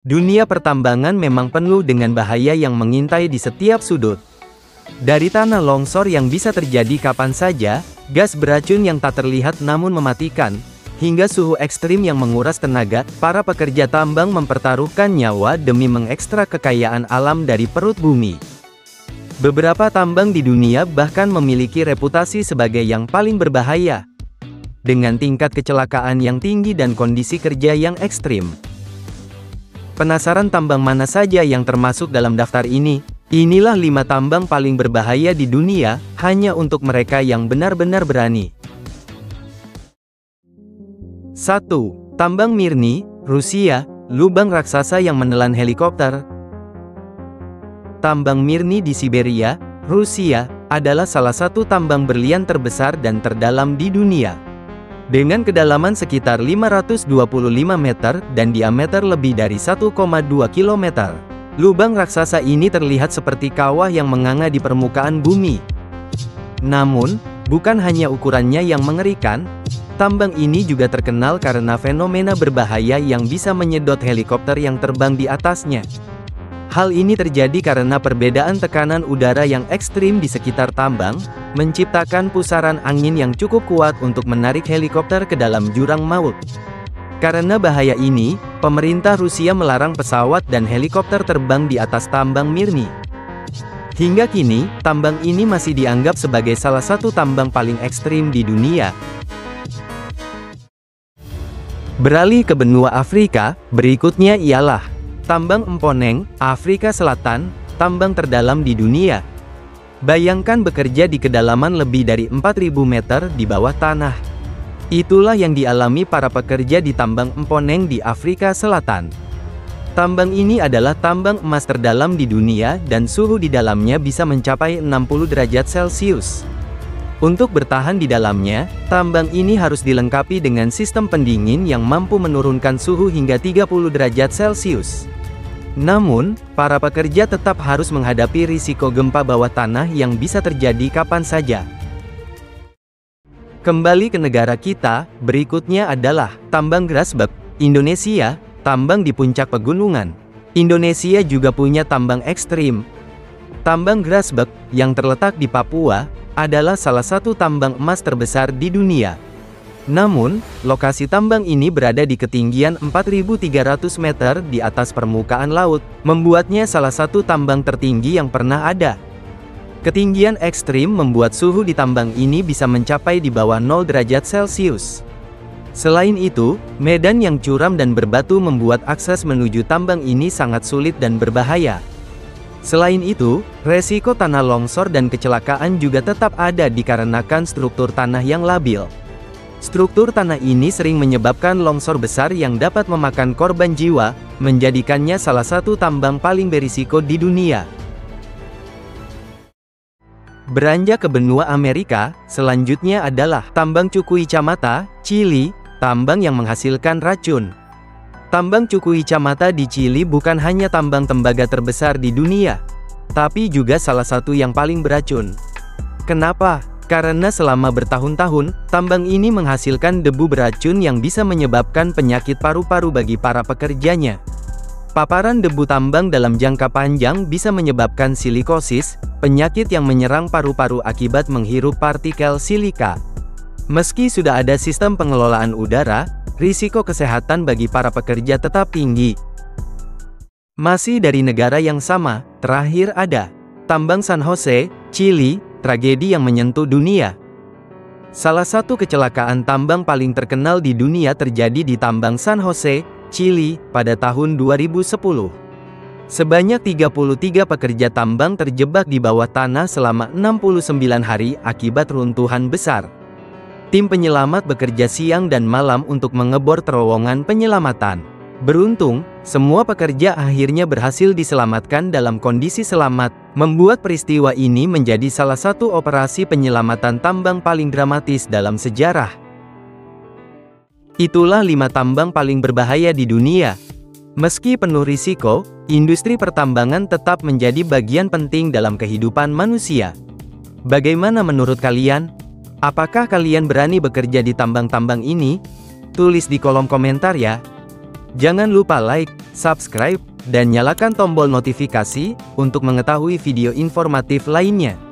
Dunia pertambangan memang penuh dengan bahaya yang mengintai di setiap sudut. Dari tanah longsor yang bisa terjadi kapan saja, gas beracun yang tak terlihat namun mematikan, hingga suhu ekstrim yang menguras tenaga, para pekerja tambang mempertaruhkan nyawa demi mengekstrak kekayaan alam dari perut bumi. Beberapa tambang di dunia bahkan memiliki reputasi sebagai yang paling berbahaya, dengan tingkat kecelakaan yang tinggi dan kondisi kerja yang ekstrim. Penasaran tambang mana saja yang termasuk dalam daftar ini? Inilah 5 tambang paling berbahaya di dunia, hanya untuk mereka yang benar-benar berani. 1. Tambang Mirny, Rusia, lubang raksasa yang menelan helikopter. Tambang Mirny di Siberia, Rusia, adalah salah satu tambang berlian terbesar dan terdalam di dunia. Dengan kedalaman sekitar 525 meter dan diameter lebih dari 1,2 km. Lubang raksasa ini terlihat seperti kawah yang menganga di permukaan bumi. Namun, bukan hanya ukurannya yang mengerikan, tambang ini juga terkenal karena fenomena berbahaya yang bisa menyedot helikopter yang terbang di atasnya. Hal ini terjadi karena perbedaan tekanan udara yang ekstrim di sekitar tambang, menciptakan pusaran angin yang cukup kuat untuk menarik helikopter ke dalam jurang maut. Karena bahaya ini, pemerintah Rusia melarang pesawat dan helikopter terbang di atas tambang Mirny. Hingga kini, tambang ini masih dianggap sebagai salah satu tambang paling ekstrim di dunia. Beralih ke benua Afrika, berikutnya ialah tambang Mponeng, Afrika Selatan, tambang terdalam di dunia. Bayangkan bekerja di kedalaman lebih dari 4.000 meter di bawah tanah. Itulah yang dialami para pekerja di tambang Mponeng di Afrika Selatan. Tambang ini adalah tambang emas terdalam di dunia dan suhu di dalamnya bisa mencapai 60 derajat Celcius. Untuk bertahan di dalamnya, tambang ini harus dilengkapi dengan sistem pendingin yang mampu menurunkan suhu hingga 30 derajat Celcius. Namun, para pekerja tetap harus menghadapi risiko gempa bawah tanah yang bisa terjadi kapan saja. Kembali ke negara kita, berikutnya adalah tambang Grasberg, Indonesia, tambang di puncak pegunungan. Indonesia juga punya tambang ekstrim. Tambang Grasberg, yang terletak di Papua, adalah salah satu tambang emas terbesar di dunia. Namun, lokasi tambang ini berada di ketinggian 4.300 meter di atas permukaan laut, membuatnya salah satu tambang tertinggi yang pernah ada. Ketinggian ekstrim membuat suhu di tambang ini bisa mencapai di bawah 0 derajat Celcius. Selain itu, medan yang curam dan berbatu membuat akses menuju tambang ini sangat sulit dan berbahaya. Selain itu, resiko tanah longsor dan kecelakaan juga tetap ada dikarenakan struktur tanah yang labil. Struktur tanah ini sering menyebabkan longsor besar yang dapat memakan korban jiwa, menjadikannya salah satu tambang paling berisiko di dunia. Beranjak ke benua Amerika, selanjutnya adalah tambang Chuquicamata, Chili, tambang yang menghasilkan racun. Tambang Chuquicamata di Chili bukan hanya tambang tembaga terbesar di dunia, tapi juga salah satu yang paling beracun. Kenapa? Karena selama bertahun-tahun, tambang ini menghasilkan debu beracun yang bisa menyebabkan penyakit paru-paru bagi para pekerjanya. Paparan debu tambang dalam jangka panjang bisa menyebabkan silikosis, penyakit yang menyerang paru-paru akibat menghirup partikel silika. Meski sudah ada sistem pengelolaan udara, risiko kesehatan bagi para pekerja tetap tinggi. Masih dari negara yang sama, terakhir ada tambang San Jose, Chili, tragedi yang menyentuh dunia. Salah satu kecelakaan tambang paling terkenal di dunia terjadi di tambang San Jose, Chili, pada tahun 2010. Sebanyak 33 pekerja tambang terjebak di bawah tanah selama 69 hari akibat runtuhan besar. Tim penyelamat bekerja siang dan malam untuk mengebor terowongan penyelamatan. Beruntung, semua pekerja akhirnya berhasil diselamatkan dalam kondisi selamat, membuat peristiwa ini menjadi salah satu operasi penyelamatan tambang paling dramatis dalam sejarah. Itulah 5 tambang paling berbahaya di dunia. Meski penuh risiko, industri pertambangan tetap menjadi bagian penting dalam kehidupan manusia. Bagaimana menurut kalian? Apakah kalian berani bekerja di tambang-tambang ini? Tulis di kolom komentar ya. Jangan lupa like, subscribe, dan nyalakan tombol notifikasi untuk mengetahui video informatif lainnya.